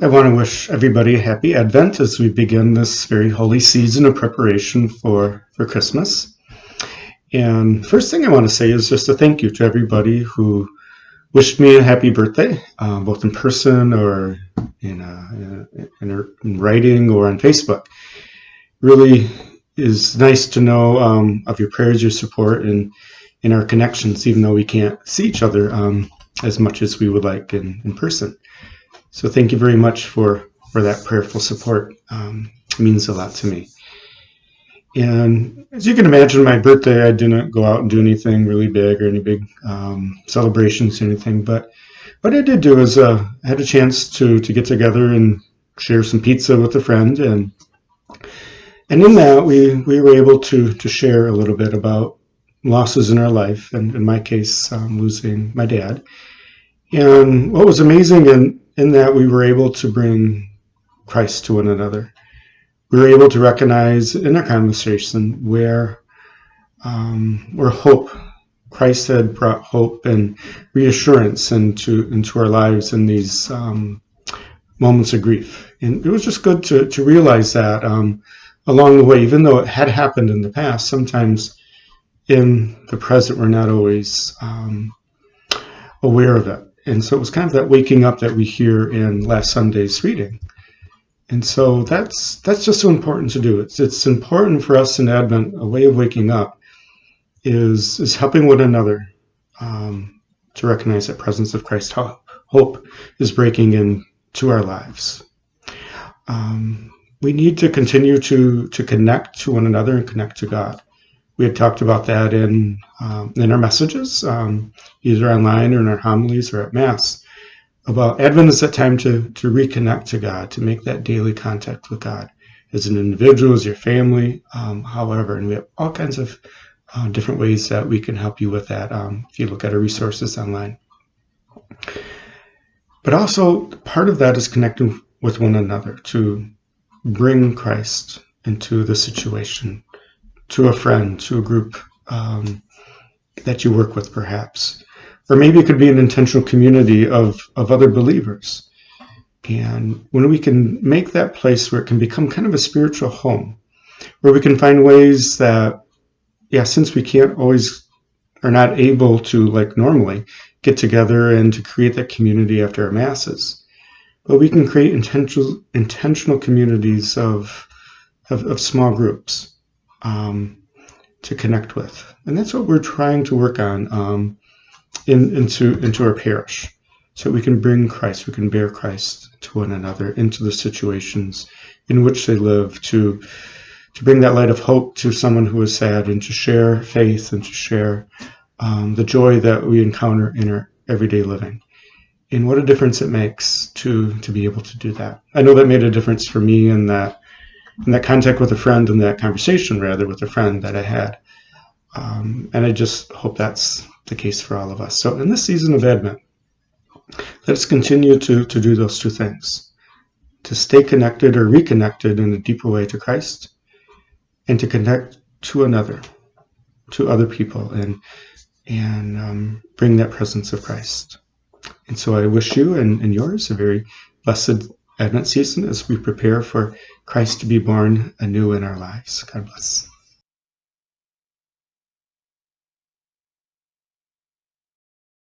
I want to wish everybody a happy Advent as we begin this very holy season of preparation for Christmas. And first thing I want to say is just a thank you to everybody who wished me a happy birthday, both in person or in writing or on Facebook. Really is nice to know of your prayers, your support, and in our connections, even though we can't see each other as much as we would like in person. So thank you very much for that prayerful support. It means a lot to me. And as you can imagine, my birthday, I didn't go out and do anything really big or any big celebrations or anything. But what I did do is I had a chance to get together and share some pizza with a friend. And in that, we were able to share a little bit about losses in our life. And in my case, losing my dad. And what was amazing in that we were able to bring Christ to one another. We were able to recognize in our conversation where hope, Christ had brought hope and reassurance into our lives in these moments of grief. And it was just good to realize that along the way, even though it had happened in the past, sometimes in the present we're not always aware of it. And so it was kind of that waking up that we hear in last Sunday's reading. And so that's just so important to do. It's important for us in Advent, a way of waking up is helping one another to recognize that presence of Christ's hope is breaking into our lives. We need to continue to connect to one another and connect to God. We had talked about that in our messages, either online or in our homilies or at Mass, about Advent is that time to reconnect to God, to make that daily contact with God as an individual, as your family, however. And we have all kinds of different ways that we can help you with that if you look at our resources online. But also, part of that is connecting with one another to bring Christ into the situation, to a friend, to a group that you work with perhaps. Or maybe it could be an intentional community of other believers. And when we can make that place where it can become kind of a spiritual home, where we can find ways that, since we can't always, are not able to, like normally, get together and to create that community after our Masses, but we can create intentional communities of small groups to connect with. And that's what we're trying to work on into our parish, so we can bring Christ, we can bear Christ to one another into the situations in which they live, to bring that light of hope to someone who is sad, and to share faith and to share the joy that we encounter in our everyday living. And what a difference it makes to be able to do that. I know that made a difference for me in that contact with a friend, and that conversation rather with a friend that I had. And I just hope that's the case for all of us. So in this season of Advent, let us continue to do those two things, to stay connected or reconnected in a deeper way to Christ, and to connect to another, to other people, and bring that presence of Christ. And so I wish you and yours a very blessed Advent season as we prepare for Christ to be born anew in our lives. God bless.